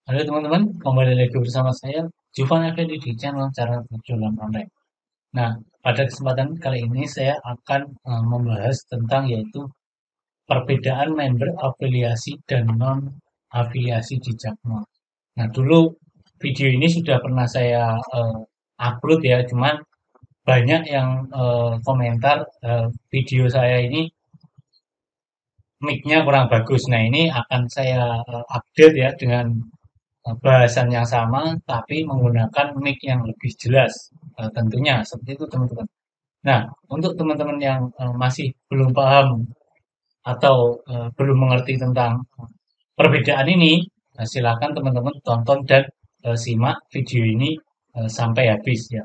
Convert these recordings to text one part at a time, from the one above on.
Halo teman-teman, kembali lagi bersama saya, Juvan Effendi di channel Cara Berjualan Online. Nah, pada kesempatan kali ini saya akan membahas tentang yaitu perbedaan member afiliasi dan non-afiliasi di Jakmol. Nah, dulu video ini sudah pernah saya upload ya, cuman banyak yang komentar video saya ini mic-nya kurang bagus. Nah, ini akan saya update ya dengan bahasan yang sama tapi menggunakan mic yang lebih jelas. Tentunya seperti itu teman-teman. Nah, untuk teman-teman yang masih belum paham atau belum mengerti tentang perbedaan ini, silakan teman-teman tonton dan simak video ini sampai habis ya.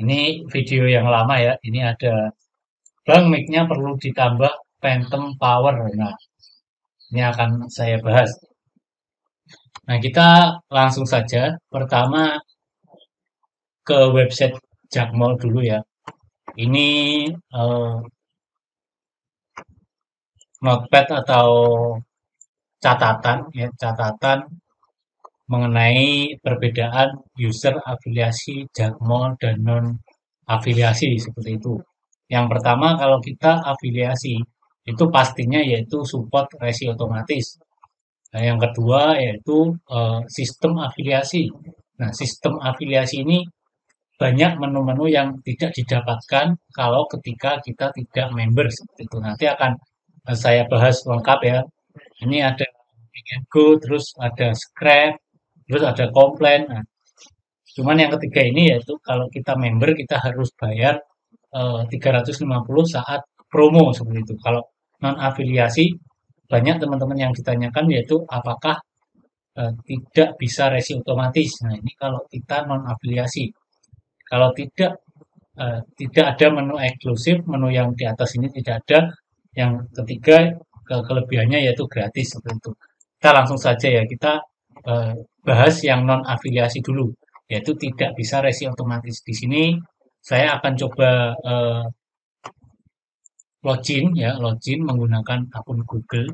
Ini video yang lama ya. Ini ada bang mic-nya perlu ditambah phantom power. Nah, ini akan saya bahas. Nah, kita langsung saja. Pertama ke website Jakmol dulu ya. Ini eh, notepad atau catatan ya, catatan mengenai perbedaan user afiliasi Jakmol dan non afiliasi seperti itu. Yang pertama kalau kita afiliasi itu pastinya yaitu support resi otomatis. Nah, yang kedua yaitu sistem afiliasi. Nah, sistem afiliasi ini banyak menu-menu yang tidak didapatkan kalau ketika kita tidak member seperti itu. Nanti akan saya bahas lengkap ya. Ini ada Go, terus ada Scrap, terus ada komplain. Nah, cuman yang ketiga ini yaitu kalau kita member kita harus bayar 350 saat promo seperti itu. Kalau non afiliasi banyak teman-teman yang ditanyakan yaitu apakah tidak bisa resi otomatis. Nah, ini kalau kita non afiliasi. Kalau tidak ada menu eksklusif, menu yang di atas ini tidak ada. Yang ketiga kelebihannya yaitu gratis seperti itu. Kita langsung saja ya kita eh, bahas yang non afiliasi dulu, yaitu tidak bisa resi otomatis. Di sini saya akan coba login menggunakan akun Google.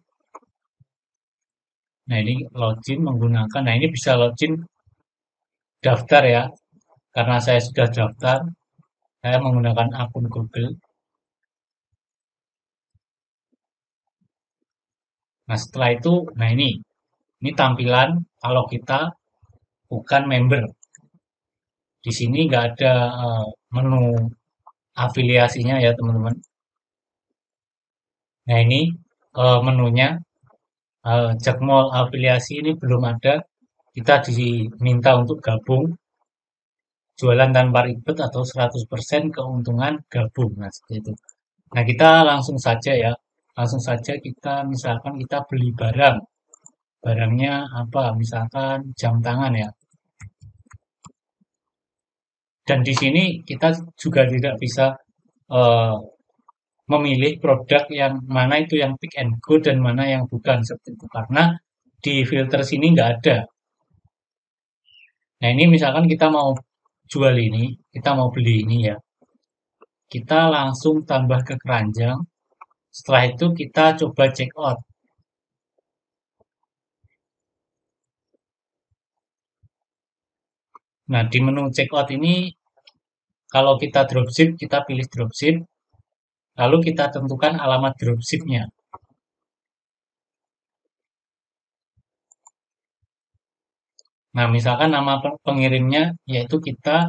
Nah ini login menggunakan, nah ini bisa login daftar ya, karena saya sudah daftar, saya menggunakan akun Google. Nah setelah itu, nah ini tampilan kalau kita bukan member. Di sini nggak ada menu afiliasinya ya teman-teman. Nah ini menunya Jakmol afiliasi ini belum ada. Kita diminta untuk gabung jualan tanpa ribet atau 100% keuntungan gabung. Nah seperti itu. Nah kita langsung saja ya. Langsung saja kita misalkan kita beli barang. Barangnya apa? Misalkan jam tangan ya. Dan di sini kita juga tidak bisa eh, memilih produk yang mana itu yang pick and go dan mana yang bukan seperti itu karena di filter sini nggak ada. Nah ini misalkan kita mau jual ini, kita mau beli ini ya, kita langsung tambah ke keranjang. Setelah itu kita coba check out. Nah di menu check out ini kalau kita dropship kita pilih dropship, lalu kita tentukan alamat dropshipnya. Nah misalkan nama pengirimnya yaitu kita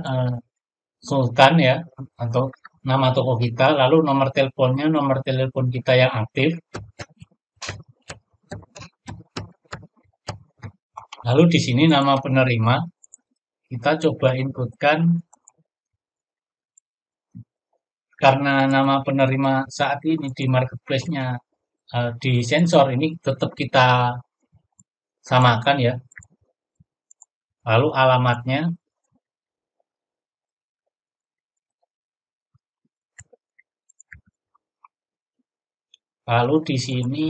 Sultan ya atau nama toko kita, lalu nomor telepon kita yang aktif, lalu di sini nama penerima kita coba inputkan karena nama penerima saat ini di marketplace-nya di sensor ini tetap kita samakan ya. Lalu alamatnya, lalu di sini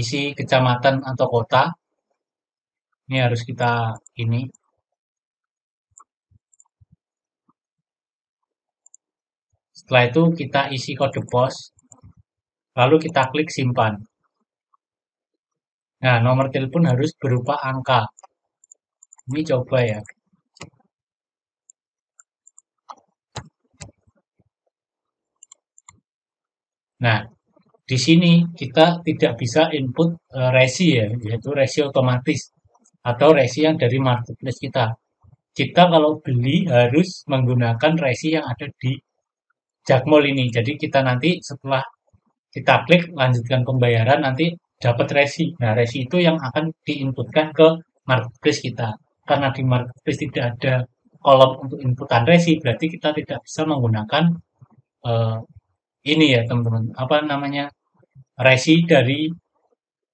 isi kecamatan atau kota. Ini harus kita ini. Setelah itu kita isi kode pos, lalu kita klik simpan. Nah, nomor telepon harus berupa angka. Ini coba ya. Nah, di sini kita tidak bisa input resi ya, yaitu resi otomatis atau resi yang dari marketplace kita. Kita kalau beli harus menggunakan resi yang ada di Jakmol ini. Jadi kita nanti setelah kita klik lanjutkan pembayaran nanti dapat resi. Nah, resi itu yang akan diinputkan ke marketplace kita. Karena di marketplace tidak ada kolom untuk inputan resi, berarti kita tidak bisa menggunakan eh, ini ya teman-teman. Apa namanya? Resi dari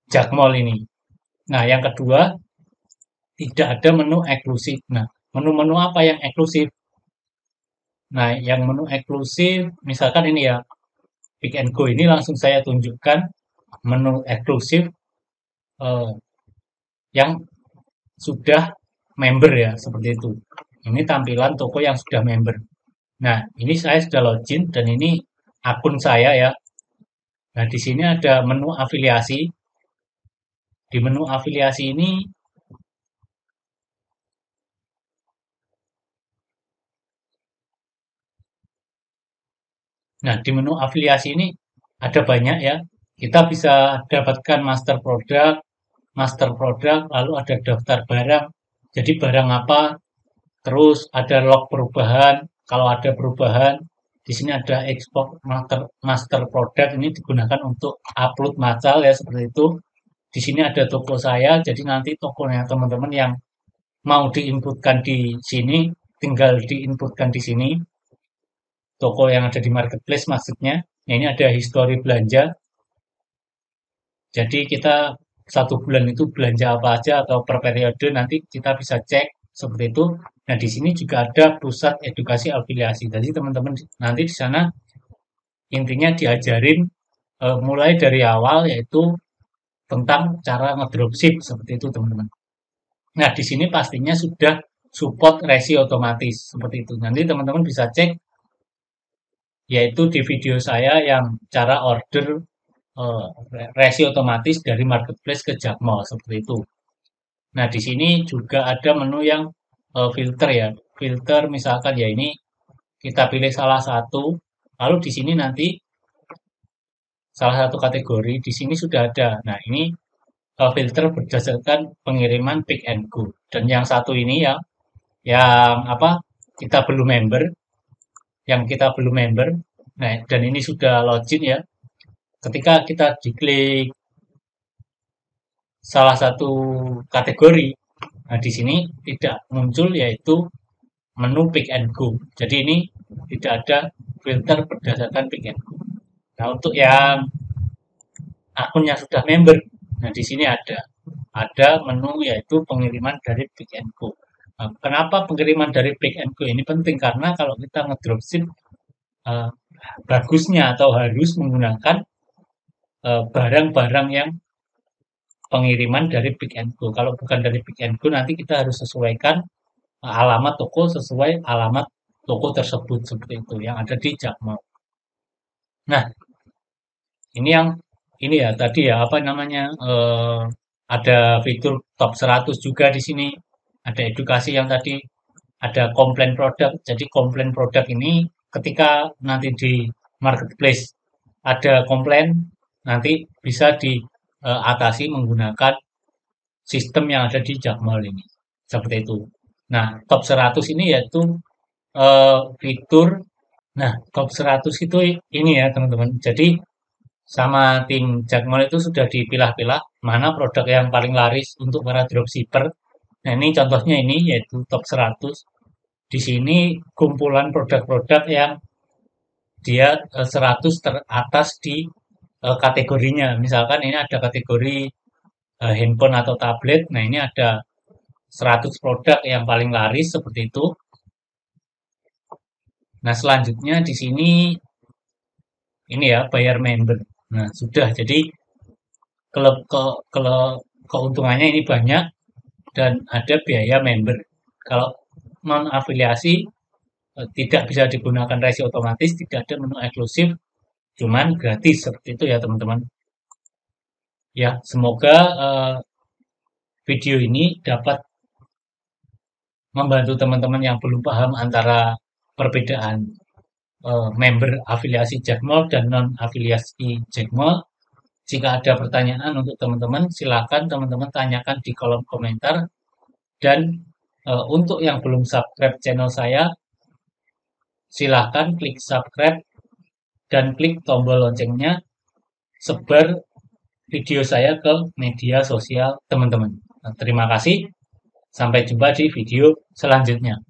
Jakmol ini. Nah, yang kedua, tidak ada menu eksklusif. Nah, menu-menu apa yang eksklusif? Nah, yang menu eksklusif, misalkan ini ya, Pick and Go ini langsung saya tunjukkan menu eksklusif eh, yang sudah member ya, seperti itu. Ini tampilan toko yang sudah member. Nah, ini saya sudah login dan ini akun saya ya. Nah, di sini ada menu afiliasi. Di menu afiliasi ini, nah di menu afiliasi ini ada banyak ya. Kita bisa dapatkan master produk, lalu ada daftar barang. Jadi barang apa, terus ada log perubahan. Kalau ada perubahan, di sini ada export master product ini digunakan untuk upload macal ya seperti itu. Di sini ada toko saya, jadi nanti tokonya teman-teman yang mau diinputkan di sini, tinggal diinputkan di sini. Toko yang ada di marketplace maksudnya. Nah, ini ada histori belanja. Jadi kita satu bulan itu belanja apa aja atau per periode nanti kita bisa cek seperti itu. Nah, di sini juga ada pusat edukasi afiliasi. Jadi teman-teman nanti di sana intinya diajarin mulai dari awal yaitu tentang cara ngedropship seperti itu teman-teman. Nah, di sini pastinya sudah support resi otomatis seperti itu. Nanti teman-teman bisa cek yaitu di video saya yang cara order eh, resi otomatis dari marketplace ke Jakmall seperti itu. Nah, di sini juga ada menu yang filter ya. Filter misalkan ya ini kita pilih salah satu, lalu di sini nanti salah satu kategori di sini sudah ada. Nah, ini filter berdasarkan pengiriman pick and go. Dan yang satu ini ya, yang apa? Kita belum member, yang kita belum member. Nah, dan ini sudah login ya. Ketika kita diklik salah satu kategori, nah di sini tidak muncul yaitu menu pick and go. Jadi ini tidak ada filter berdasarkan pick and go. Nah, untuk yang akun yang sudah member, nah di sini ada menu yaitu pengiriman dari pick and go. Nah, kenapa pengiriman dari pick and go ini penting? Karena kalau kita ngedropship uh, bagusnya atau harus menggunakan barang-barang yang pengiriman dari pick and go. Kalau bukan dari pick and go nanti kita harus sesuaikan alamat toko sesuai alamat toko tersebut seperti itu yang ada di Jakmall. Nah, ini yang ini ya tadi ya apa namanya ada fitur top 100 juga di sini. Ada edukasi yang tadi ada komplain produk. Jadi komplain produk ini ketika nanti di marketplace ada komplain nanti bisa diatasi menggunakan sistem yang ada di Jakmall ini. Seperti itu. Nah, top 100 ini yaitu fitur. Nah, top 100 itu ini ya, teman-teman. Jadi sama tim Jakmall itu sudah dipilah-pilah mana produk yang paling laris untuk para dropshipper. Nah, ini contohnya ini yaitu top 100. Di sini kumpulan produk-produk yang dia 100 teratas di kategorinya. Misalkan ini ada kategori handphone atau tablet. Nah, ini ada 100 produk yang paling laris seperti itu. Nah, selanjutnya di sini ini ya bayar member. Nah, sudah. Jadi ke, ke, keuntungannya ini banyak dan ada biaya member. Kalau non afiliasi tidak bisa digunakan resi otomatis, tidak ada menu eksklusif, cuman gratis seperti itu ya teman-teman. Ya, semoga video ini dapat membantu teman-teman yang belum paham antara perbedaan member afiliasi Jakmol dan non afiliasi Jakmol. Jika ada pertanyaan untuk teman-teman, silakan teman-teman tanyakan di kolom komentar. Dan untuk yang belum subscribe channel saya, silakan klik subscribe dan klik tombol loncengnya, sebar video saya ke media sosial teman-teman. Terima kasih, sampai jumpa di video selanjutnya.